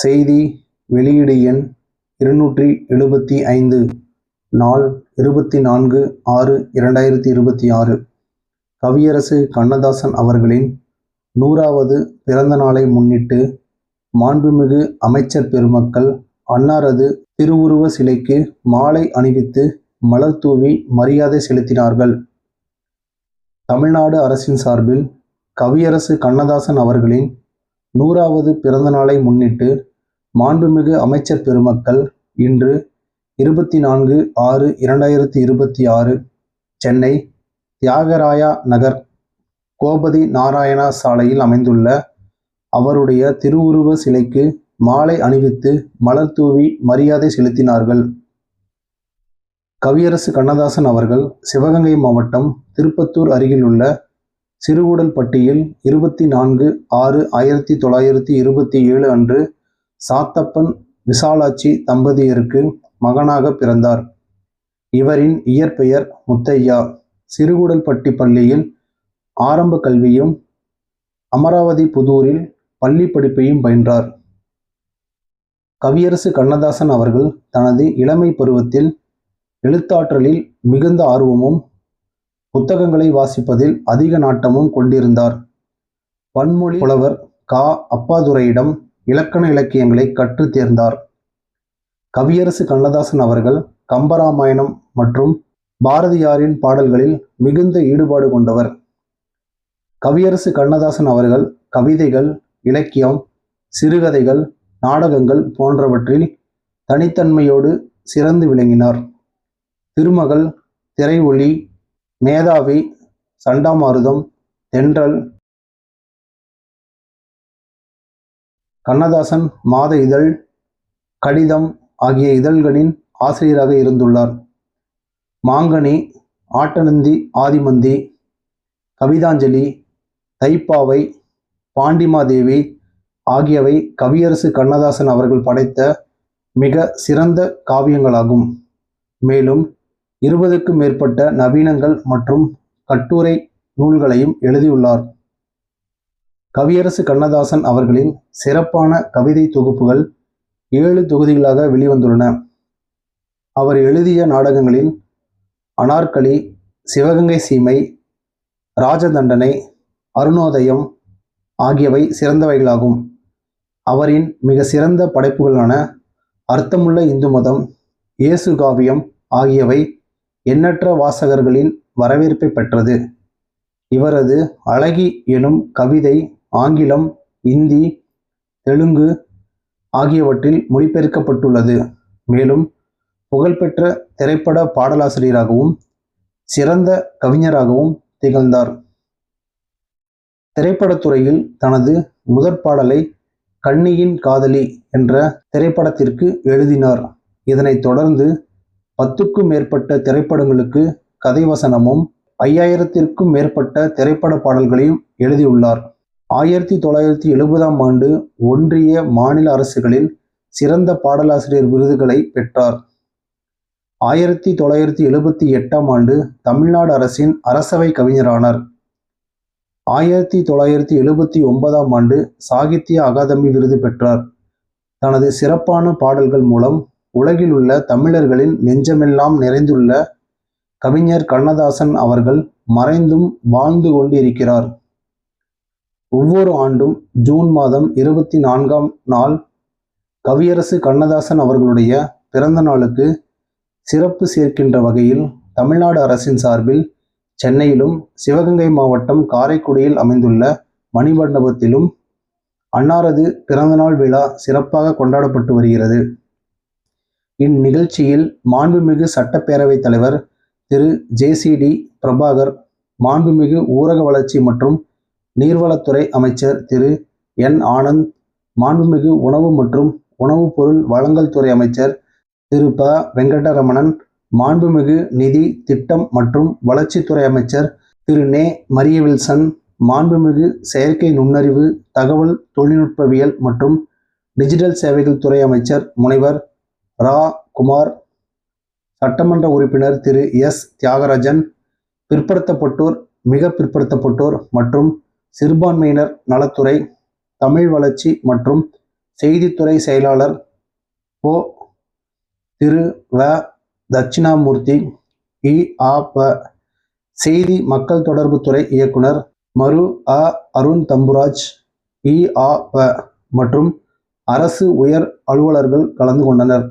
செய்தி வெளியீடு எண் 275 நாள் 24/6/2026. கவியரசு கண்ணதாசன் அவர்களின் 100வது பிறந்த நாளை முன்னிட்டு மாண்புமிகு அமைச்சர் பெருமக்கள் அன்னாரது திருவுருவ சிலைக்கு மாலை அணிவித்து மலர் தூவி மரியாதை செலுத்தினார்கள். தமிழ்நாடு அரசின் சார்பில் கவியரசு கண்ணதாசன் அவர்களின் 100வது பிறந்த நாளை முன்னிட்டு மாண்புமிகு அமைச்சர் பெருமக்கள் இன்று 24/6/2026 சென்னை தியாகராயா நகர் கோபதி நாராயணா சாலையில் அமைந்துள்ள அவருடைய திருவுருவ சிலைக்கு மாலை அணிவித்து மலர் தூவி மரியாதை செலுத்தினார்கள். கவியரசு கண்ணதாசன் அவர்கள் சிவகங்கை மாவட்டம் திருப்பத்தூர் அருகிலுள்ள சிறுகூடல்பட்டியில் 24/6/1927 அன்று சாத்தப்பன் விசாலாட்சி தம்பதியருக்கு மகனாக பிறந்தார். இவரின் இயற்பெயர் முத்தையா. சிறுகூடல்பட்டி பள்ளியில் ஆரம்ப கல்வியும் அமராவதி புதூரில் பள்ளி படிப்பையும் பயின்றார். கவியரசு கண்ணதாசன் அவர்கள் தனது இளமை பருவத்தில் எழுத்தாற்றலில் மிகுந்த ஆர்வமும் புத்தகங்களை வாசிப்பதில் அதிக நாட்டமும் கொண்டிருந்தார். பன்மொழி புலவர் கா. அப்பாதுரையிடம் இலக்கண இலக்கியங்களை கற்று தேர்ந்தார். கவியரசு கண்ணதாசன் அவர்கள் கம்பராமாயணம் மற்றும் பாரதியாரின் பாடல்களில் மிகுந்த ஈடுபாடு கொண்டவர். கவியரசு கண்ணதாசன் அவர்கள் கவிதைகள், இலக்கியம், சிறுகதைகள், நாடகங்கள் போன்றவற்றில் தனித்தன்மையோடு சிறந்து விளங்கினார். திருமகள், திரைஒலி, மேதாவி, சண்டாமாருதம், தென்றல், கண்ணதாசன் மாத இதழ், கடிதம் ஆகிய இதழ்களின் ஆசிரியராக இருந்துள்ளார். மாங்கனி, ஆட்டனந்தி ஆதிமந்தி, கவிதாஞ்சலி, தைப்பாவை, பாண்டிமாதேவி ஆகியவை கவியரசு கண்ணதாசன் அவர்கள் படைத்த மிக சிறந்த காவியங்களாகும். மேலும் 20க்கும் மேற்பட்ட நவீனங்கள் மற்றும் கட்டுரை நூல்களையும் எழுதியுள்ளார். கவியரசு கண்ணதாசன் அவர்களின் சிறப்பான கவிதை தொகுப்புகள் 7 தொகுதிகளாக வெளிவந்துள்ளன. அவர் எழுதிய நாடகங்களில் அனார்கலி, சிவகங்கை சீமை, ராஜதண்டனை, அருணோதயம் ஆகியவை சிறந்தவைகளாகும். அவரின் மிக சிறந்த படைப்புகளான அர்த்தமுள்ள இந்து மதம், இயேசு காவியம் ஆகியவை எண்ணற்ற வாசகர்களின் வரவேற்பை பெற்றது. இவரது அழகி எனும் கவிதை ஆங்கிலம், இந்தி, தெலுங்கு ஆகியவற்றில் மொழிபெயர்க்கப்பட்டுள்ளது. மேலும் புகழ்பெற்ற திரைப்பட பாடலாசிரியராகவும் சிறந்த கவிஞராகவும் திகழ்ந்தார். திரைப்படத்துறையில் தனது முதற் பாடலை கண்ணியின் காதலி என்ற திரைப்படத்திற்கு எழுதினார். இதனைத் தொடர்ந்து 10க்கும் மேற்பட்ட திரைப்படங்களுக்கு கதைவசனமும் 5000த்திற்கும் மேற்பட்ட திரைப்பட பாடல்களையும் எழுதியுள்ளார். 1970ஆம் ஆண்டு ஒன்றிய, மாநில அரசுகளில் சிறந்த பாடலாசிரியர் விருதுகளை பெற்றார். 1978ஆம் ஆண்டு தமிழ்நாடு அரசின் அரசவை கவிஞரானார். 1979ஆம் ஆண்டு சாகித்ய அகாதமி விருது பெற்றார். தனது சிறப்பான பாடல்கள் மூலம் உலகில் உள்ள தமிழர்களின் நெஞ்சமெல்லாம் நிறைந்துள்ள கவிஞர் கண்ணதாசன் அவர்கள் மறைந்தும் வாழ்ந்து கொண்டு இருக்கிறார். ஒவ்வொரு ஆண்டும் ஜூன் மாதம் 24ஆம் நாள் கவியரசு கண்ணதாசன் அவர்களுடைய பிறந்த நாளுக்கு சிறப்பு சேர்க்கின்ற வகையில் தமிழ்நாடு அரசின் சார்பில் சென்னையிலும் சிவகங்கை மாவட்டம் காரைக்குடியில் அமைந்துள்ள மணிமண்டபத்திலும் அன்னாரது பிறந்தநாள் விழா சிறப்பாக கொண்டாடப்பட்டு வருகிறது. இந்நிகழ்ச்சியில் மாண்புமிகு சட்டப்பேரவைத் தலைவர் திரு ஜே.சி.டி. பிரபாகர், மாண்புமிகு ஊரக வளர்ச்சி மற்றும் நீர்வளத்துறை அமைச்சர் திரு என். ஆனந்த், மாண்புமிகு உணவு மற்றும் உணவுப் பொருள் வழங்கல் துறை அமைச்சர் திரு ப. வெங்கடரமணன், மாண்புமிகு நிதி, திட்டம் மற்றும் வளர்ச்சித்துறை அமைச்சர் திரு நெ. மரியவில்சன், மாண்புமிகு செயற்கை நுண்ணறிவு, தகவல் தொழில்நுட்பவியல் மற்றும் டிஜிட்டல் சேவைகள் துறை அமைச்சர் முனைவர் ரா. குமார், சட்டமன்ற உறுப்பினர் திரு எஸ். தியாகராஜன், பிற்படுத்தப்பட்டோர், மிக பிற்படுத்தப்பட்டோர் மற்றும் சிறுபான்மையினர் நலத்துறை, தமிழ் வளர்ச்சி மற்றும் செய்தித்துறை செயலாளர் போ. திரு வ. தட்சிணாமூர்த்தி, இ.ஆ.ப. செய்தி மக்கள் தொடர்பு துறை இயக்குனர் மரு. அ. அருண் தம்புராஜ், இ.ஆ.ப. மற்றும் அரசு உயர் அலுவலர்கள் கலந்து கொண்டனர்.